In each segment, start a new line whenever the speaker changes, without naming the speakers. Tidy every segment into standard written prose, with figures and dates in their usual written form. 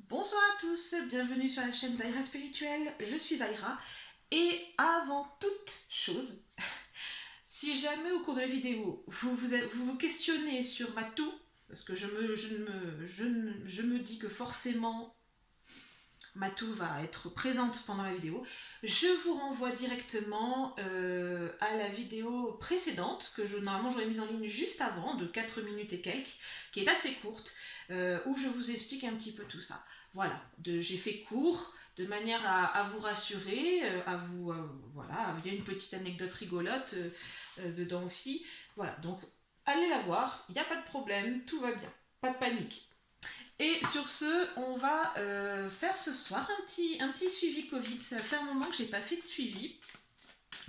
Bonsoir à tous, bienvenue sur la chaîne Zaira Spirituelle, je suis Zaira et avant toute chose, si jamais au cours de la vidéo vous questionnez sur ma toux, parce que je me dis que forcément ma toux va être présente pendant la vidéo, je vous renvoie directement à la vidéo précédente que normalement j'aurais mise en ligne juste avant, de 4 minutes et quelques, qui est assez courte, où je vous explique un petit peu tout ça. Voilà, j'ai fait court de manière à vous rassurer, voilà, il y a une petite anecdote rigolote dedans aussi. Voilà, donc allez la voir, il n'y a pas de problème, tout va bien, pas de panique. Et sur ce, on va faire ce soir un petit suivi Covid. Ça fait un moment que j'ai pas fait de suivi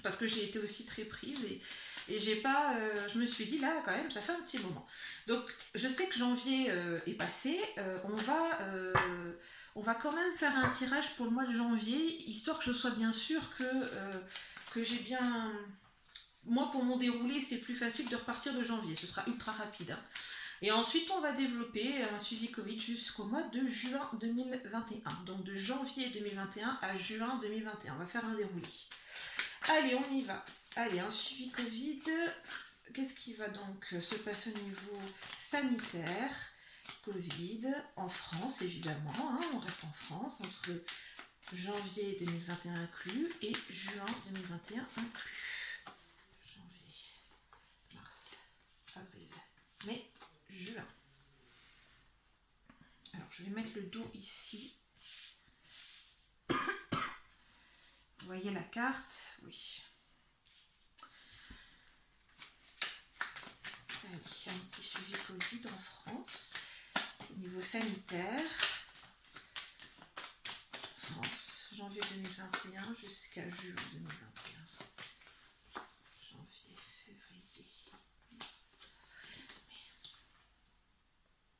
parce que j'ai été aussi très prise et j'ai pas, je me suis dit là quand même ça fait un petit moment. Donc je sais que janvier est passé. On va quand même faire un tirage pour le mois de janvier histoire que je sois bien sûre que j'ai bien. Moi pour mon déroulé c'est plus facile de repartir de janvier. Ce sera ultra rapide. Hein. Et ensuite, on va développer un suivi Covid jusqu'au mois de juin 2021. Donc de janvier 2021 à juin 2021. On va faire un déroulé. Allez, on y va. Allez, un suivi Covid. Qu'est-ce qui va donc se passer au niveau sanitaire? Covid en France, évidemment. Hein, on reste en France entre janvier 2021 inclus et juin 2021 inclus. Janvier, mars, avril, mai, juin. Alors, je vais mettre le dos ici. Vous voyez la carte? Oui. Allez, un petit suivi Covid en France. Au niveau sanitaire. France, janvier 2021 jusqu'à juin 2021. Janvier, février, mars, mai.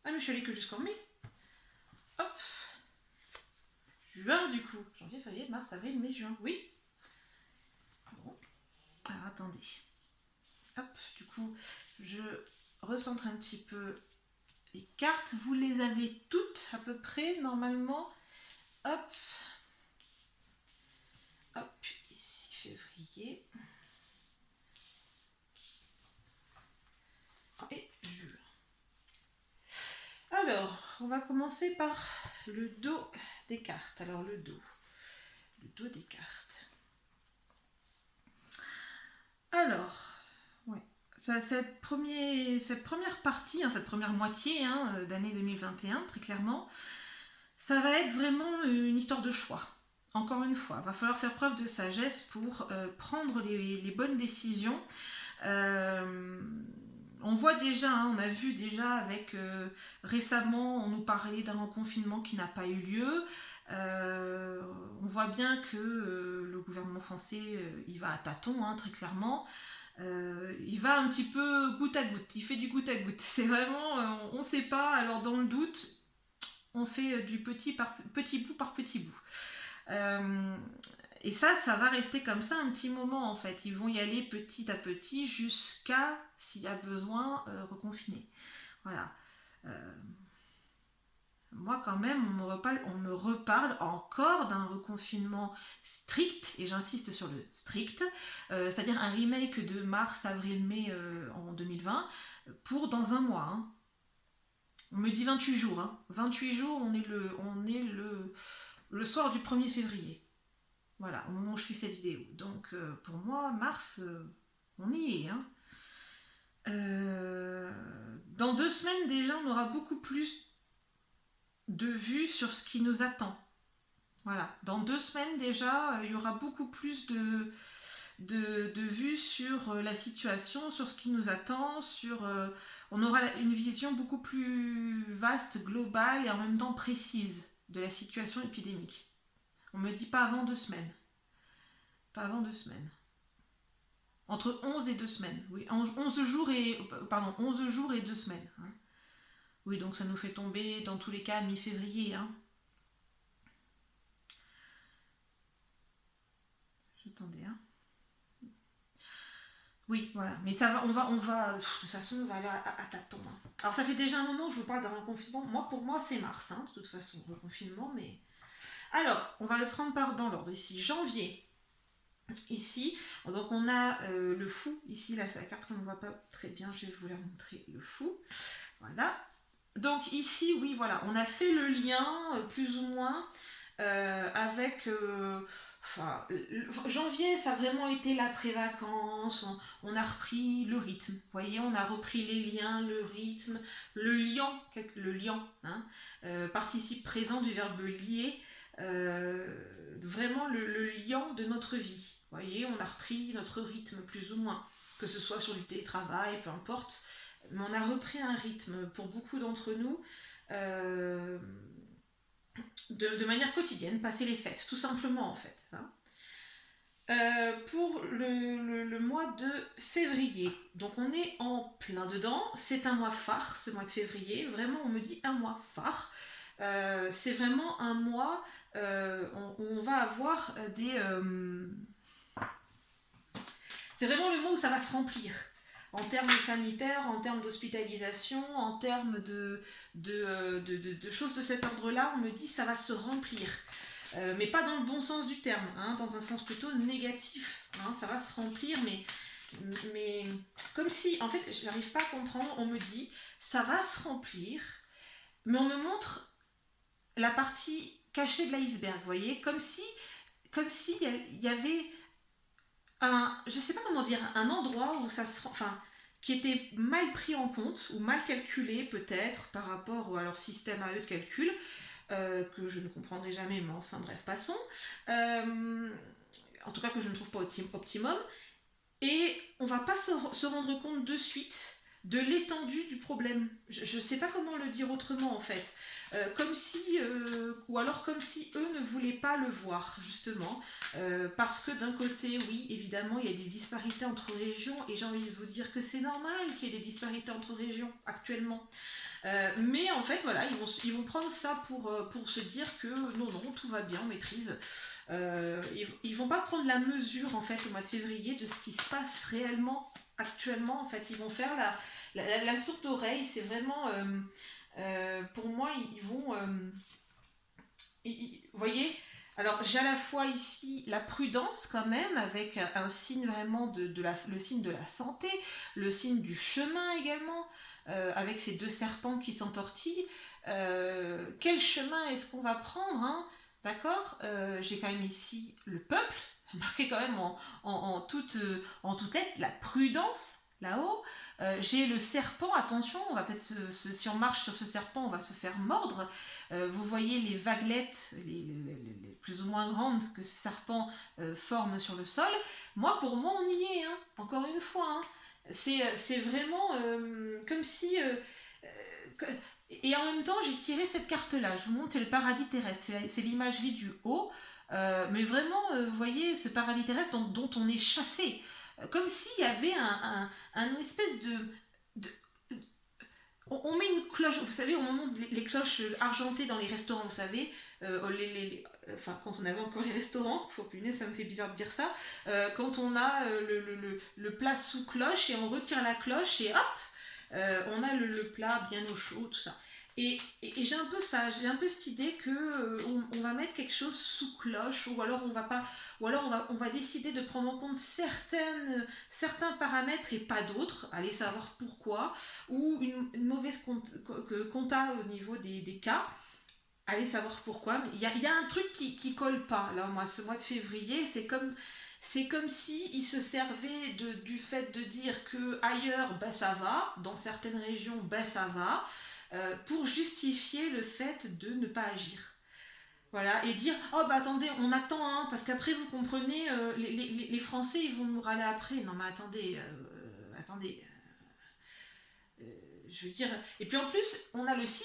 Ah, mais je suis allée que jusqu'en mai. Hop. Juin du coup. Janvier, février, mars, avril, mai, juin. Oui. Bon. Alors attendez. Hop, du coup, je recentre un petit peu les cartes. Vous les avez toutes à peu près, normalement. Hop. Hop, ici, février. Et juin. Alors, on va commencer par le dos des cartes. Alors, le dos des cartes. Alors, ouais. Cette première partie, hein, cette première moitié d'année 2021, très clairement, ça va être vraiment une histoire de choix. Encore une fois, il va falloir faire preuve de sagesse pour prendre les bonnes décisions. On voit déjà, on a vu déjà avec récemment, on nous parlait d'un reconfinement qui n'a pas eu lieu. On voit bien que le gouvernement français, il va à tâtons, très clairement. Il va un petit peu goutte à goutte, il fait du goutte à goutte. C'est vraiment, on ne sait pas, alors dans le doute, on fait du petit bout par petit bout. Et ça va rester comme ça un petit moment en fait. Ils vont y aller petit à petit jusqu'à, s'il y a besoin, reconfiner. Voilà. Moi quand même, on me reparle encore d'un reconfinement strict, et j'insiste sur le strict, c'est-à-dire un remake de mars, avril, mai en 2020, pour dans un mois. Hein. On me dit 28 jours. Hein. 28 jours, on est le soir du 1er février. Voilà, au moment où je fais cette vidéo. Donc pour moi, mars, on y est. Hein. Dans 2 semaines déjà, on aura beaucoup plus de vues sur ce qui nous attend. Voilà, dans 2 semaines déjà, il y aura beaucoup plus de vues sur la situation, sur ce qui nous attend, on aura une vision beaucoup plus vaste, globale et en même temps précise de la situation épidémique. On me dit pas avant 2 semaines. Pas avant 2 semaines. Entre 11 et 2 semaines. Oui, 11 jours et 2 semaines. Hein. Oui, donc ça nous fait tomber dans tous les cas mi-février. Hein. J'attendais. Hein. Oui, voilà. Mais ça va, de toute façon, on va aller à tâtons, hein. Alors, ça fait déjà un moment que je vous parle d'un reconfinement. Moi, pour moi, c'est mars, hein, de toute façon, reconfinement, mais... Alors, on va le prendre dans l'ordre ici. Janvier, ici. Donc, on a le fou, ici, là, c'est la carte qu'on ne voit pas très bien. Je vais vous la montrer, le fou. Voilà. Donc, ici, oui, voilà, on a fait le lien, plus ou moins, avec... enfin, janvier, ça a vraiment été l'après-vacances, on a repris le rythme, vous voyez, on a repris les liens, le rythme, le liant, hein, participe présent du verbe lier, vraiment le liant de notre vie, vous voyez, on a repris notre rythme, plus ou moins, que ce soit sur du télétravail, peu importe, mais on a repris un rythme pour beaucoup d'entre nous, euh, de manière quotidienne, passer les fêtes, tout simplement en fait, hein. Pour le mois de février, donc on est en plein dedans, c'est un mois phare ce mois de février, vraiment on me dit un mois phare. C'est vraiment un mois où on va avoir c'est vraiment le mois où ça va se remplir en termes sanitaires, en termes d'hospitalisation, en termes de choses de cet ordre-là. On me dit ça va se remplir. Mais pas dans le bon sens du terme, hein, dans un sens plutôt négatif, hein, ça va se remplir, mais comme si, en fait, je n'arrive pas à comprendre, on me dit, ça va se remplir, mais on me montre la partie cachée de l'iceberg, vous voyez, comme si il y avait je sais pas comment dire, un endroit où ça se, enfin, qui était mal pris en compte, ou mal calculé peut-être, par rapport à leur système à eux de calcul, que je ne comprendrai jamais, mais enfin bref, passons. Euh, en tout cas que je ne trouve pas optimum. Et on va pas se rendre compte de suite de l'étendue du problème. Je ne sais pas comment le dire autrement en fait. Comme si, ou alors comme si eux ne voulaient pas le voir justement, parce que d'un côté, oui, évidemment, il y a des disparités entre régions, et j'ai envie de vous dire que c'est normal qu'il y ait des disparités entre régions actuellement. Mais en fait, voilà, ils vont prendre ça pour se dire que non, non, tout va bien, on maîtrise. Ils vont pas prendre la mesure en fait au mois de février de ce qui se passe réellement actuellement. En fait, ils vont faire la sourde oreille. C'est vraiment, pour moi, ils vont, vous voyez. Alors j'ai à la fois ici la prudence quand même, avec un signe vraiment le signe de la santé, le signe du chemin également, avec ces deux serpents qui s'entortillent. Quel chemin est-ce qu'on va prendre, hein? D'accord. J'ai quand même ici le peuple, marqué quand même en toute lettre, la prudence là-haut. J'ai le serpent, attention, on va peut-être si on marche sur ce serpent, on va se faire mordre. Vous voyez les vaguelettes, les plus ou moins grandes que ce serpent forme sur le sol. Moi, pour moi, on y est, hein, encore une fois, hein. C'est vraiment comme si... et en même temps, j'ai tiré cette carte-là. Je vous montre, c'est le paradis terrestre. C'est l'imagerie du haut. Mais vraiment, vous voyez, ce paradis terrestre dont on est chassé. Comme s'il y avait un espèce de on met une cloche, vous savez, au moment les cloches argentées dans les restaurants, vous savez, enfin, quand on avait encore les restaurants, faut punaise, ça me fait bizarre de dire ça, quand on a le plat sous cloche et on retire la cloche et hop, on a le plat bien au chaud, tout ça. Et j'ai un peu ça, j'ai un peu cette idée que on va mettre quelque chose sous cloche, ou alors on va décider de prendre en compte certains paramètres et pas d'autres, allez savoir pourquoi, ou une mauvaise compta au niveau des cas, allez savoir pourquoi. Mais il y a un truc qui colle pas là, moi, ce mois de février, c'est comme si ils se servaient du fait de dire que ailleurs, ben, ça va, dans certaines régions, ben, ça va, pour justifier le fait de ne pas agir. Voilà, et dire oh bah attendez, on attend, hein, parce qu'après vous comprenez, les Français ils vont nous râler après. Non mais attendez, attendez, je veux dire. Et puis en plus, on a le 6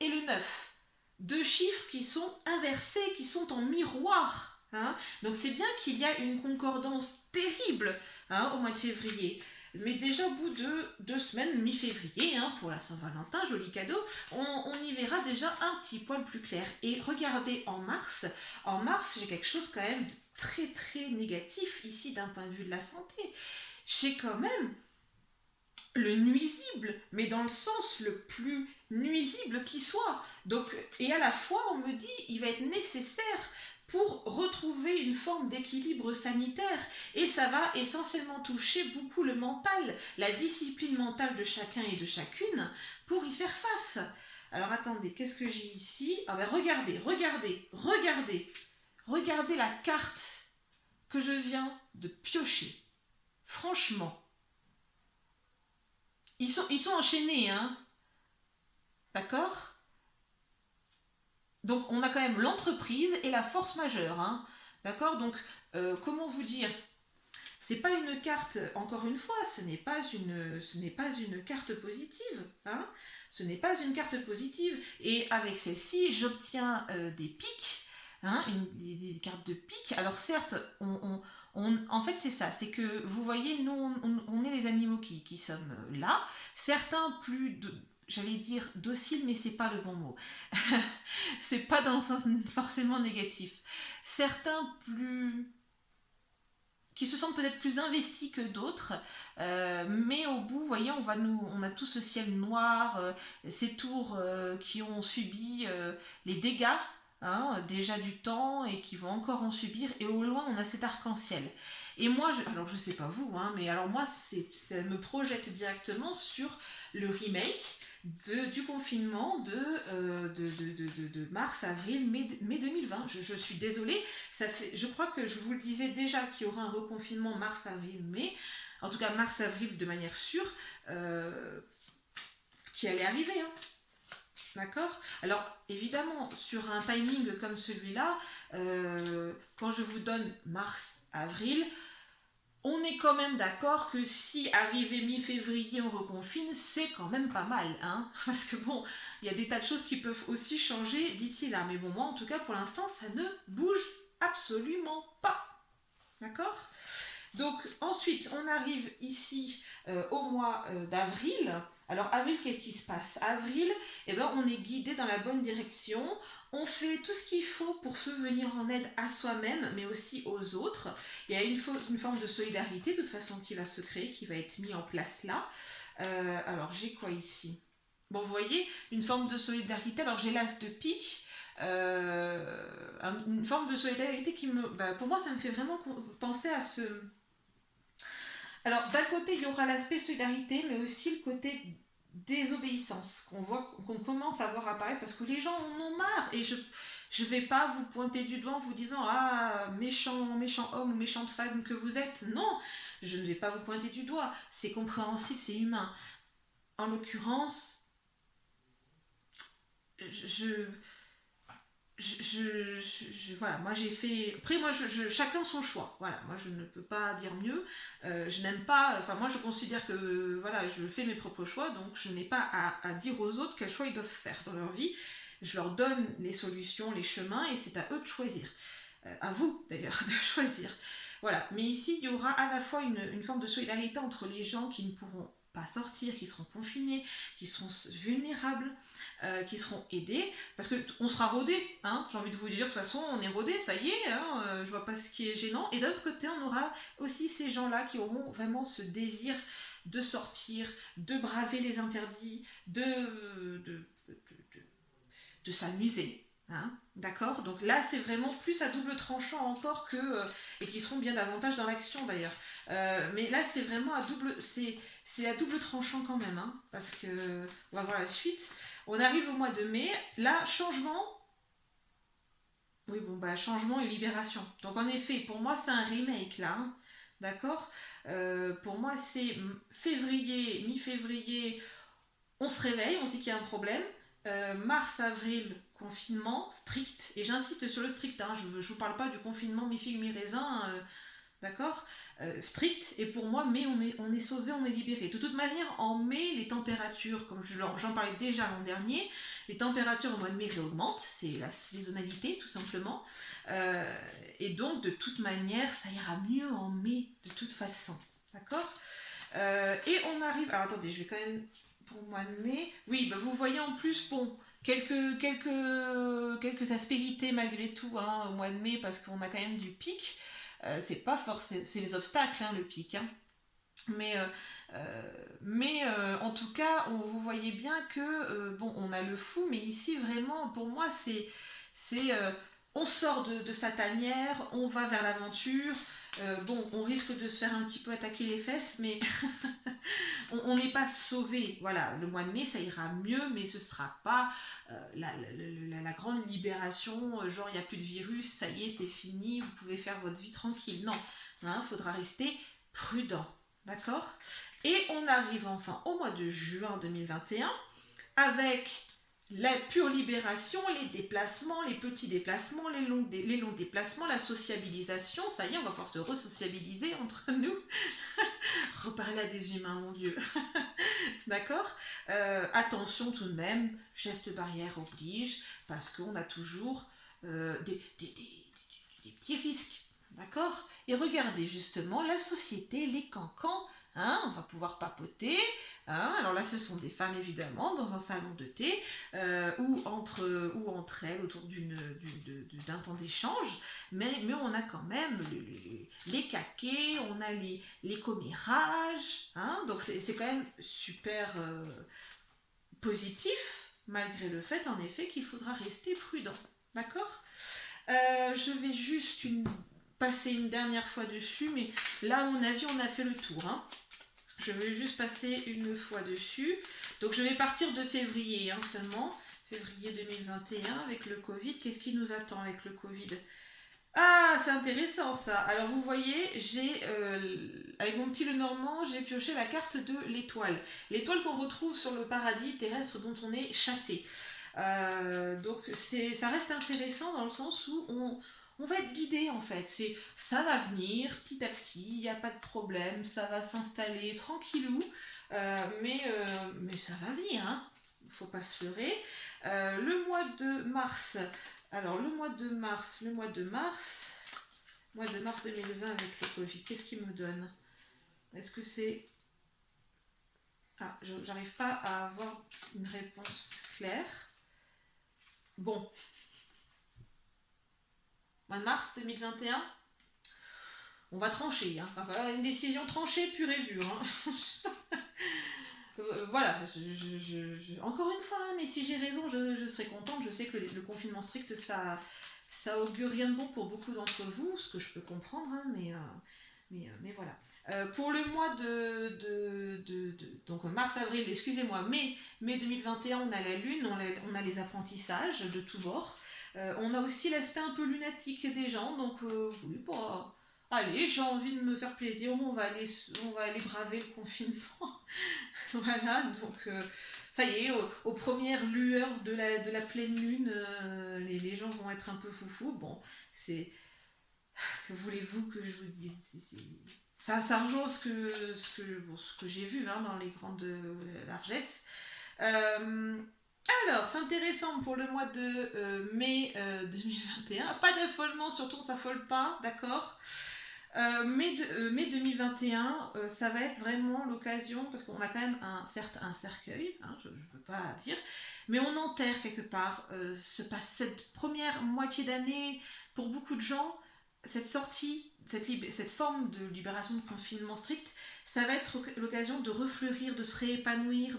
et le 9, deux chiffres qui sont inversés, qui sont en miroir, hein. Donc c'est bien qu'il y a une concordance terrible, hein, au mois de février. Mais déjà au bout de 2 semaines, mi-février, hein, pour la Saint-Valentin, joli cadeau, on y verra déjà un petit poil plus clair. Et regardez en mars j'ai quelque chose quand même de très très négatif ici d'un point de vue de la santé. j'ai quand même le nuisible, mais dans le sens le plus nuisible qui soit. Donc, et à la fois, on me dit, il va être nécessaire pour retrouver une forme d'équilibre sanitaire. Et ça va essentiellement toucher beaucoup le mental, la discipline mentale de chacun et de chacune pour y faire face. Alors attendez, qu'est-ce que j'ai ici? Ah ben regardez, regardez, regardez, regardez la carte que je viens de piocher. Franchement, ils sont enchaînés, hein? D'accord? Donc on a quand même l'entreprise et la force majeure, hein? D'accord? Donc comment vous dire? C'est pas une carte, encore une fois, ce n'est pas une carte positive, hein? Ce n'est pas une carte positive. Et avec celle-ci, j'obtiens des pics, hein, des cartes de pics. Alors certes, en fait c'est ça, c'est que vous voyez, nous on est les animaux qui sommes là. Certains plus, j'allais dire dociles, mais c'est pas le bon mot. C'est pas dans le sens forcément négatif. Certains plus qui se sentent peut-être plus investis que d'autres, mais au bout, vous voyez, on a tout ce ciel noir, ces tours qui ont subi les dégâts, hein, déjà du temps et qui vont encore en subir, et au loin, on a cet arc-en-ciel. Et moi, alors je sais pas vous, hein, mais alors moi, ça me projette directement sur le remake du confinement de mars, avril, mai 2020. Je suis désolée, je crois que je vous le disais déjà qu'il y aura un reconfinement mars, avril, mai, en tout cas mars, avril de manière sûre, qui allait arriver. Hein. D'accord? Alors, évidemment, sur un timing comme celui-là, quand je vous donne mars, avril, on est quand même d'accord que si arrivé mi-février on reconfine, c'est quand même pas mal, hein, parce que bon, il y a des tas de choses qui peuvent aussi changer d'ici là, mais bon, moi en tout cas pour l'instant ça ne bouge absolument pas, d'accord? Donc ensuite on arrive ici au mois d'avril. Alors avril, qu'est-ce qui se passe? Avril, eh ben, on est guidé dans la bonne direction, on fait tout ce qu'il faut pour se venir en aide à soi-même, mais aussi aux autres. Il y a une forme de solidarité de toute façon qui va se créer, qui va être mise en place là. Alors j'ai quoi ici? Bon, vous voyez, une forme de solidarité. Alors j'ai l'as de pique. Une forme de solidarité qui pour moi ça me fait vraiment penser à ce... Alors d'un côté il y aura l'aspect solidarité, mais aussi le côté désobéissance qu'on commence à voir apparaître parce que les gens en ont marre. Et je vais pas vous pointer du doigt en vous disant ah méchant homme ou méchante femme que vous êtes. Non, je ne vais pas vous pointer du doigt, c'est compréhensible, c'est humain. En l'occurrence, voilà, moi j'ai fait. Après, moi, chacun son choix. Voilà, moi je ne peux pas dire mieux. Je n'aime pas. Enfin, moi je considère que voilà, je fais mes propres choix, donc je n'ai pas à dire aux autres quels choix ils doivent faire dans leur vie. Je leur donne les solutions, les chemins, et c'est à eux de choisir. À vous d'ailleurs de choisir. Voilà, mais ici il y aura à la fois une forme de solidarité entre les gens qui ne pourront pas sortir, qui seront confinés, qui seront vulnérables, qui seront aidés, parce qu'on sera rodés, hein, j'ai envie de vous dire, de toute façon on est rodés, ça y est, hein, je vois pas ce qui est gênant, et d'un autre côté on aura aussi ces gens-là qui auront vraiment ce désir de sortir, de braver les interdits, de s'amuser. Hein, d'accord? Donc là, c'est vraiment plus à double tranchant encore que... et qui seront bien davantage dans l'action d'ailleurs. Mais là, c'est vraiment c'est à double tranchant quand même. Hein, parce que... On va voir la suite. On arrive au mois de mai. Là, changement... Oui, bon, bah, changement et libération. Donc en effet, pour moi, c'est un remake là. Hein, d'accord? Pour moi, c'est février, mi-février, on se réveille, on se dit qu'il y a un problème. Mars, avril, confinement strict, et j'insiste sur le strict, hein, je ne vous parle pas du confinement mi-figue, mi-raisin, d'accord, strict, et pour moi, mai, on est sauvé, on est libéré. De toute manière, en mai, les températures, comme j'en parlais déjà l'an dernier, les températures au mois de mai réaugmentent, c'est la saisonnalité tout simplement, et donc de toute manière, ça ira mieux en mai, de toute façon, d'accord. Et on arrive, alors attendez, je vais quand même... Pour le mois de mai, oui, bah vous voyez en plus, bon, quelques aspérités malgré tout hein, au mois de mai parce qu'on a quand même du pic. C'est pas forcément, c'est les obstacles, hein, le pic. Hein. Mais, en tout cas, vous voyez bien que, bon, on a le fou, mais ici, vraiment, pour moi, on sort de sa tanière, on va vers l'aventure. Bon, on risque de se faire un petit peu attaquer les fesses, mais on n'est pas sauvé. Voilà, le mois de mai, ça ira mieux, mais ce sera pas la grande libération, genre il n'y a plus de virus, ça y est, c'est fini, vous pouvez faire votre vie tranquille. Non, il faudra rester prudent. D'accord. Et on arrive enfin au mois de juin 2021 avec la pure libération, les déplacements, les petits déplacements, les longs déplacements, la sociabilisation. Ça y est, on va pouvoir se re-sociabiliser entre nous. Reparler à des humains, mon Dieu. D'accord. Attention tout de même, geste barrière oblige, parce qu'on a toujours des petits risques. D'accord. Et regardez justement la société, les cancans. On va pouvoir papoter. Alors là, ce sont des femmes évidemment dans un salon de thé ou entre elles autour d'un temps d'échange. Mais on a quand même les caquets, on a les commérages. Donc c'est quand même super positif, malgré le fait en effet qu'il faudra rester prudent. D'accord. Je vais juste passer une dernière fois dessus, mais là, à mon avis, on a fait le tour. Je vais juste passer une fois dessus. Donc, je vais partir de février seulement. Février 2021 avec le Covid. Qu'est-ce qui nous attend avec le Covid? Ah, c'est intéressant ça. Alors, vous voyez, avec mon petit Lenormand, j'ai pioché la carte de l'étoile. L'étoile qu'on retrouve sur le paradis terrestre dont on est chassé. Donc ça reste intéressant dans le sens où on va être guidé en fait. Ça va venir petit à petit, il n'y a pas de problème, ça va s'installer tranquillou, mais ça va venir, il ne faut pas se leurrer. Le mois de mars, alors le mois de mars 2020 avec le Covid, qu'est-ce qu'il me donne? Est-ce que c'est... Ah, j'arrive pas à avoir une réponse claire. Bon. Mois de mars 2021, on va trancher. Voilà, une décision tranchée, pure et dure. Voilà, encore une fois, mais si j'ai raison, je serai contente. Je sais que le confinement strict, ça augure rien de bon pour beaucoup d'entre vous, ce que je peux comprendre, mais voilà. Pour le mois donc mars-avril, excusez-moi, mai 2021, on a la lune, on a les apprentissages de tous bords. On a aussi l'aspect un peu lunatique des gens, donc oui, allez, j'ai envie de me faire plaisir, on va aller braver le confinement. Voilà, donc ça y est, aux premières lueurs de la pleine lune, les gens vont être un peu foufous. Bon, c'est... Que voulez-vous que je vous dise? Ça rejoint ce que j'ai vu dans les grandes largesses. Alors, c'est intéressant pour le mois de mai 2021. Pas d'affolement, surtout on s'affole pas, d'accord. Mai 2021, ça va être vraiment l'occasion, parce qu'on a quand même un cercueil, je ne peux pas dire, mais on enterre quelque part cette première moitié d'année, pour beaucoup de gens, cette sortie, cette forme de libération de confinement strict, ça va être l'occasion de refleurir, de se réépanouir,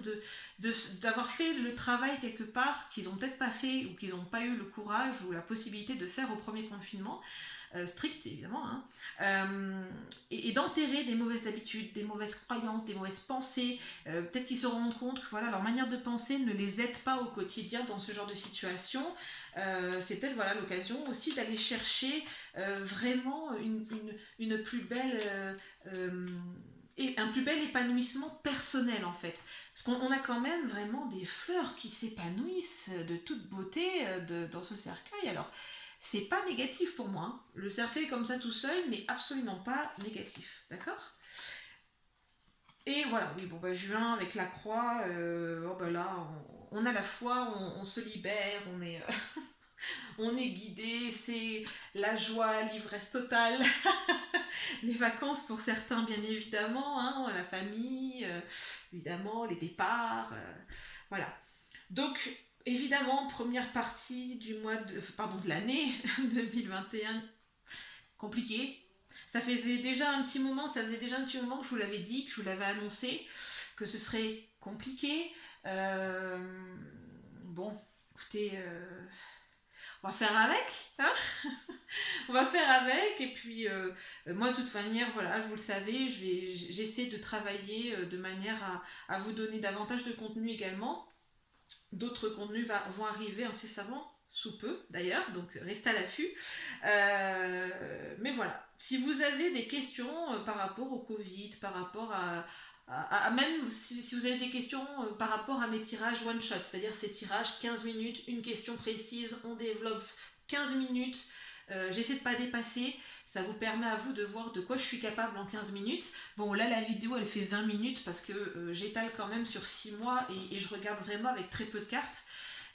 d'avoir fait le travail quelque part qu'ils n'ont peut-être pas fait ou qu'ils n'ont pas eu le courage ou la possibilité de faire au premier confinement. Strict évidemment, et d'enterrer des mauvaises habitudes, des mauvaises croyances, des mauvaises pensées. Peut-être qu'ils se rendent compte que leur manière de penser ne les aide pas au quotidien dans ce genre de situation. C'est peut-être l'occasion aussi d'aller chercher vraiment une plus belle et un plus bel épanouissement personnel en fait. Parce qu'on a quand même vraiment des fleurs qui s'épanouissent de toute beauté dans ce cercueil. Alors, c'est pas négatif pour moi. Le cercueil comme ça tout seul n'est absolument pas négatif. D'accord? Et voilà, oui, juin avec la croix, là, on a la foi, on se libère, on est guidé, c'est la joie, l'ivresse totale. Les vacances pour certains, bien évidemment, la famille, évidemment, les départs, voilà. Donc, évidemment, première partie de l'année 2021, compliquée. Ça faisait déjà un petit moment, que je vous l'avais dit, que je vous l'avais annoncé, que ce serait compliqué. Bon, écoutez, on va faire avec, hein. On va faire avec, et puis moi de toute manière, voilà, vous le savez, j'essaie de travailler de manière à vous donner davantage de contenu également. D'autres contenus vont arriver incessamment, sous peu d'ailleurs, donc restez à l'affût. Mais voilà, si vous avez des questions par rapport au Covid, par rapport même si vous avez des questions par rapport à mes tirages one shot, c'est-à-dire ces tirages 15 minutes, une question précise, on développe 15 minutes, j'essaie de ne pas dépasser, ça vous permet à vous de voir de quoi je suis capable en 15 minutes. Bon, là la vidéo elle fait 20 minutes parce que j'étale quand même sur 6 mois et je regarde vraiment avec très peu de cartes.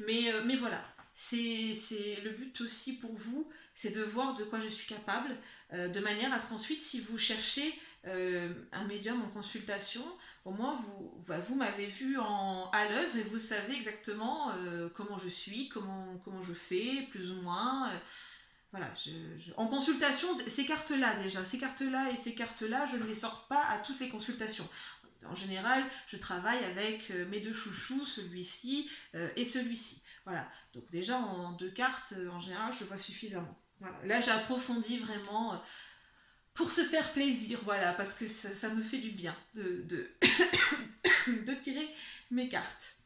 Mais voilà, c'est le but aussi pour vous, c'est de voir de quoi je suis capable, de manière à ce qu'ensuite, si vous cherchez un médium en consultation, au moins vous m'avez vu à l'œuvre et vous savez exactement comment je suis, comment je fais, plus ou moins. Voilà, en consultation, ces cartes-là déjà, ces cartes-là et ces cartes-là, je ne les sors pas à toutes les consultations. En général, je travaille avec mes deux chouchous, celui-ci et celui-ci. Voilà, donc déjà en 2 cartes, en général, je vois suffisamment. Voilà. Là, j'ai approfondi vraiment pour se faire plaisir, voilà, parce que ça me fait du bien de tirer mes cartes.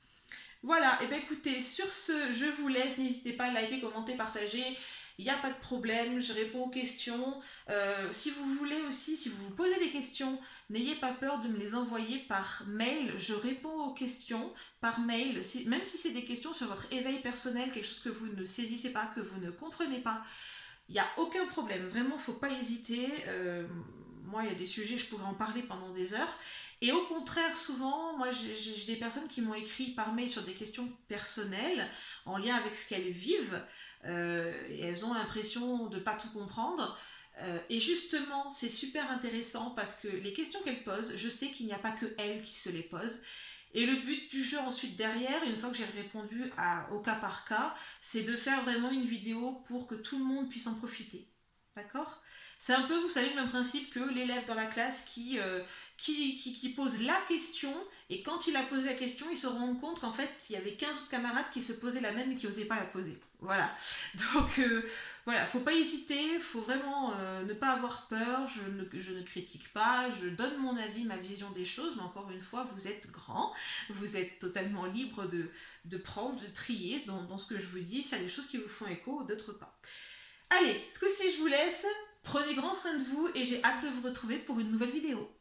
Voilà, et bien écoutez, sur ce, je vous laisse, n'hésitez pas à liker, commenter, partager. Il n'y a pas de problème, je réponds aux questions. Si vous voulez aussi, si vous vous posez des questions, n'ayez pas peur de me les envoyer par mail. Je réponds aux questions par mail, même si c'est des questions sur votre éveil personnel, quelque chose que vous ne saisissez pas, que vous ne comprenez pas. Il n'y a aucun problème, vraiment, il ne faut pas hésiter. Moi, il y a des sujets, je pourrais en parler pendant des heures. Et au contraire, souvent, moi, j'ai des personnes qui m'ont écrit par mail sur des questions personnelles, en lien avec ce qu'elles vivent, et elles ont l'impression de ne pas tout comprendre. Et justement, c'est super intéressant parce que les questions qu'elles posent, je sais qu'il n'y a pas que elles qui se les posent. Et le but du jeu ensuite derrière, une fois que j'ai répondu au cas par cas, c'est de faire vraiment une vidéo pour que tout le monde puisse en profiter. D'accord ? C'est un peu, vous savez, le même principe que l'élève dans la classe qui pose la question, et quand il a posé la question, il se rend compte qu'en fait, il y avait 15 autres camarades qui se posaient la même et qui n'osaient pas la poser. Voilà. Donc, voilà, faut pas hésiter, faut vraiment ne pas avoir peur, je ne critique pas, je donne mon avis, ma vision des choses, mais encore une fois, vous êtes grand, vous êtes totalement libre de prendre, de trier dans ce que je vous dis, s'il y a des choses qui vous font écho ou d'autres pas. Allez, ce coup-ci je vous laisse, prenez grand soin de vous et j'ai hâte de vous retrouver pour une nouvelle vidéo.